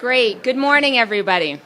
Great. Good morning, everybody.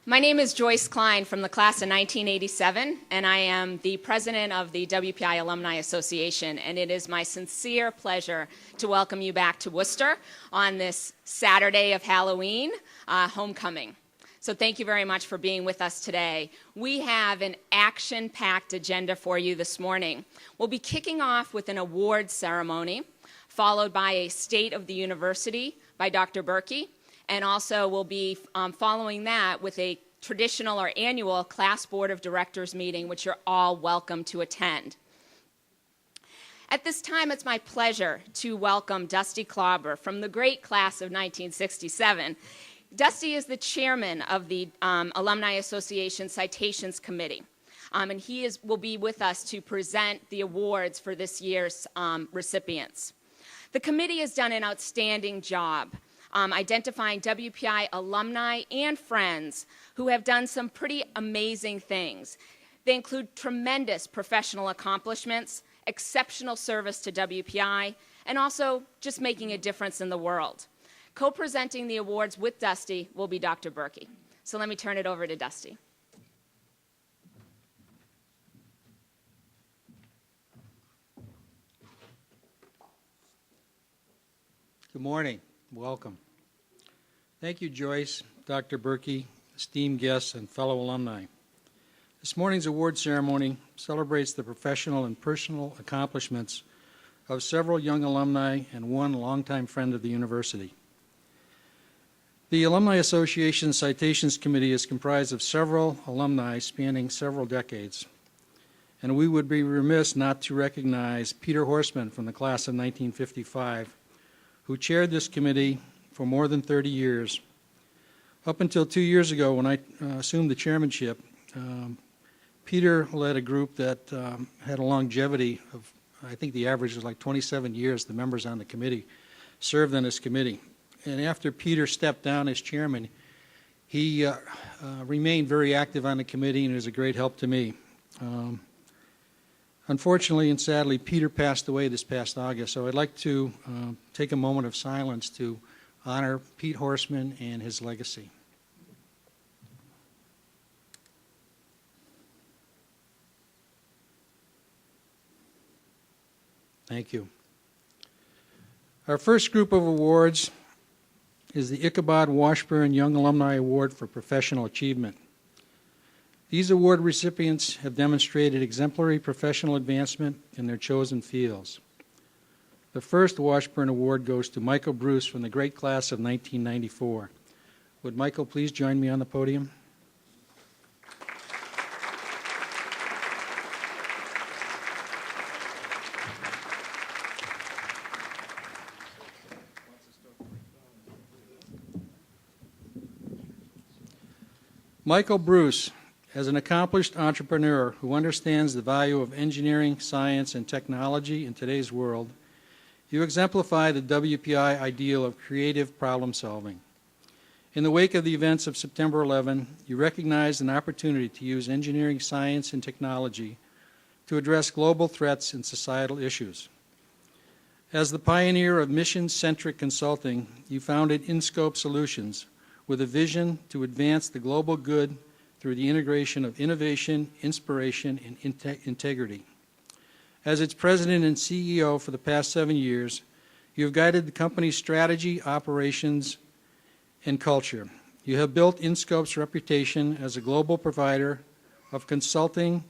My name is Joyce Kline from the class of 1987, and I am the president of the WPI Alumni Association, and it is my sincere pleasure to welcome you back to Worcester on this Saturday of Halloween, homecoming. So thank you very much for being with us today. We have an action-packed agenda for you this morning. We'll be kicking off with an awards ceremony, followed by a State of the University by Dr. Berkey, and also we'll be following that with a traditional or annual class board of directors meeting, which you're all welcome to attend. At this time, it's my pleasure to welcome Dusty Klauber from the great class of 1967. Dusty is the chairman of the Alumni Association Citations Committee, and he will be with us to present the awards for this year's recipients. The committee has done an outstanding job identifying WPI alumni and friends who have done some pretty amazing things. They include tremendous professional accomplishments, exceptional service to WPI, and also just making a difference in the world. Co-presenting the awards with Dusty will be Dr. Berkey. So let me turn it over to Dusty. Good morning. Welcome. Thank you, Joyce, Dr. Berkey, esteemed guests, and fellow alumni. This morning's award ceremony celebrates the professional and personal accomplishments of several young alumni and one longtime friend of the university. The Alumni Association Citations Committee is comprised of several alumni spanning several decades, and we would be remiss not to recognize Peter Horstman from the class of 1955, who chaired this committee for more than 30 years. Up until 2 years ago, when I assumed the chairmanship, Peter led a group that had a longevity of, I think the average was like 27 years, the members on the committee served on this committee. And after Peter stepped down as chairman, he remained very active on the committee and was a great help to me. Unfortunately and sadly, Peter passed away this past August, so I'd like to take a moment of silence to honor Pete Horstman and his legacy. Thank you. Our first group of awards is the Ichabod Washburn Young Alumni Award for Professional Achievement. These award recipients have demonstrated exemplary professional advancement in their chosen fields. The first Washburn Award goes to Michael Bruce from the great class of 1994. Would Michael please join me on the podium? Michael Bruce, as an accomplished entrepreneur who understands the value of engineering, science, and technology in today's world, you exemplify the WPI ideal of creative problem solving. In the wake of the events of September 11, you recognized an opportunity to use engineering, science, and technology to address global threats and societal issues. As the pioneer of mission-centric consulting, you founded InScope Solutions with a vision to advance the global good through the integration of innovation, inspiration, and integrity. As its president and CEO for the past 7 years, you have guided the company's strategy, operations, and culture. You have built InScope's reputation as a global provider of consulting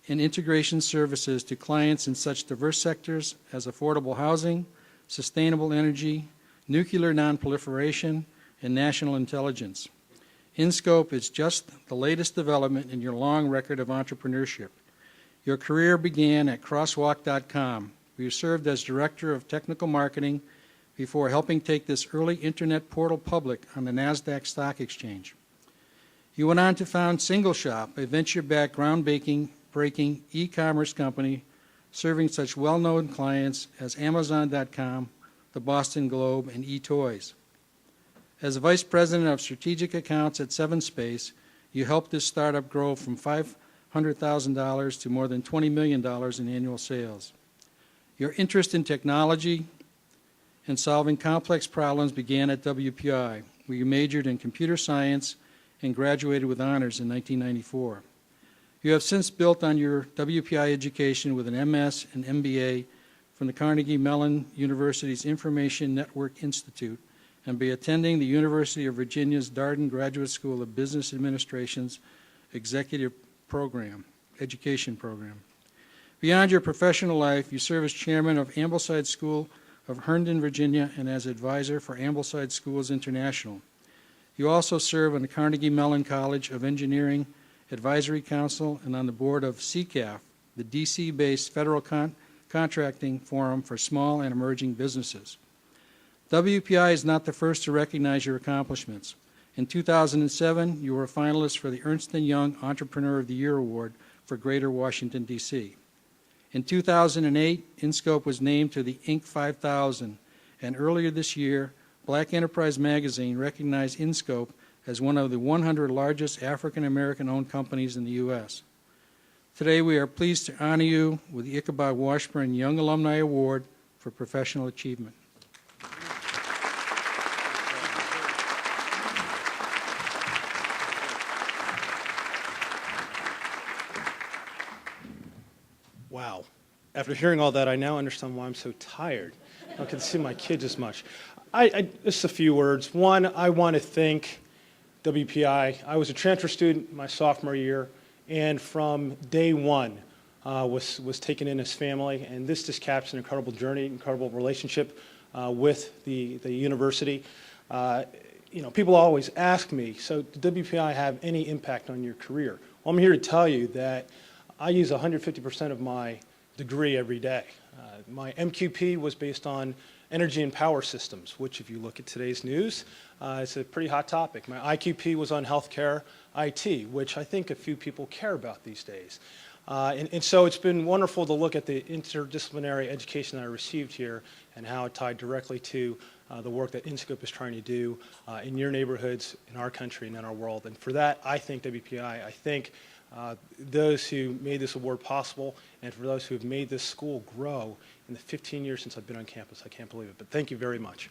and integration services to clients in such diverse sectors as affordable housing, sustainable energy, nuclear nonproliferation, and national intelligence. InScope is just the latest development in your long record of entrepreneurship. Your career began at crosswalk.com, where you served as Director of Technical Marketing before helping take this early internet portal public on the NASDAQ Stock Exchange. You went on to found Single Shop, a venture-backed, groundbreaking e-commerce company serving such well-known clients as Amazon.com, the Boston Globe, and eToys. As Vice President of Strategic Accounts at Seven Space, you helped this startup grow from $500,000 to more than $20 million in annual sales. Your interest in technology, and solving complex problems began at WPI, where you majored in computer science and graduated with honors in 1994. You have since built on your WPI education with an MS and MBA from the Carnegie Mellon University's Information Network Institute and be attending the University of Virginia's Darden Graduate School of Business Administration's Executive Program, Education Program. Beyond your professional life, you serve as chairman of Ambleside School of Herndon, Virginia, and as advisor for Ambleside Schools International. You also serve on the Carnegie Mellon College of Engineering Advisory Council and on the board of CCAF, the DC-based federal contracting forum for small and emerging businesses. WPI is not the first to recognize your accomplishments. In 2007, you were a finalist for the Ernst & Young Entrepreneur of the Year Award for Greater Washington, D.C. In 2008, InScope was named to the Inc. 5000, and earlier this year, Black Enterprise Magazine recognized InScope as one of the 100 largest African-American-owned companies in the U.S. Today, we are pleased to honor you with the Ichabod Washburn Young Alumni Award for Professional Achievement. Wow. After hearing all that, I now understand why I'm so tired. I don't get to see my kids as much. Just a few words. One, I want to thank WPI. I was a transfer student my sophomore year, and from day one was taken in as family, and this just caps an incredible journey, incredible relationship with the university. People always ask me, so did WPI have any impact on your career? Well, I'm here to tell you that I use 150% of my degree every day. My MQP was based on energy and power systems, which if you look at today's news, it's a pretty hot topic. My IQP was on healthcare IT, which I think a few people care about these days. And so it's been wonderful to look at the interdisciplinary education that I received here and how it tied directly to the work that InScope is trying to do in your neighborhoods, in our country, and in our world. And for that, I thank WPI. I thank those who made this award possible, and for those who have made this school grow in the 15 years since I've been on campus. I can't believe it, but thank you very much.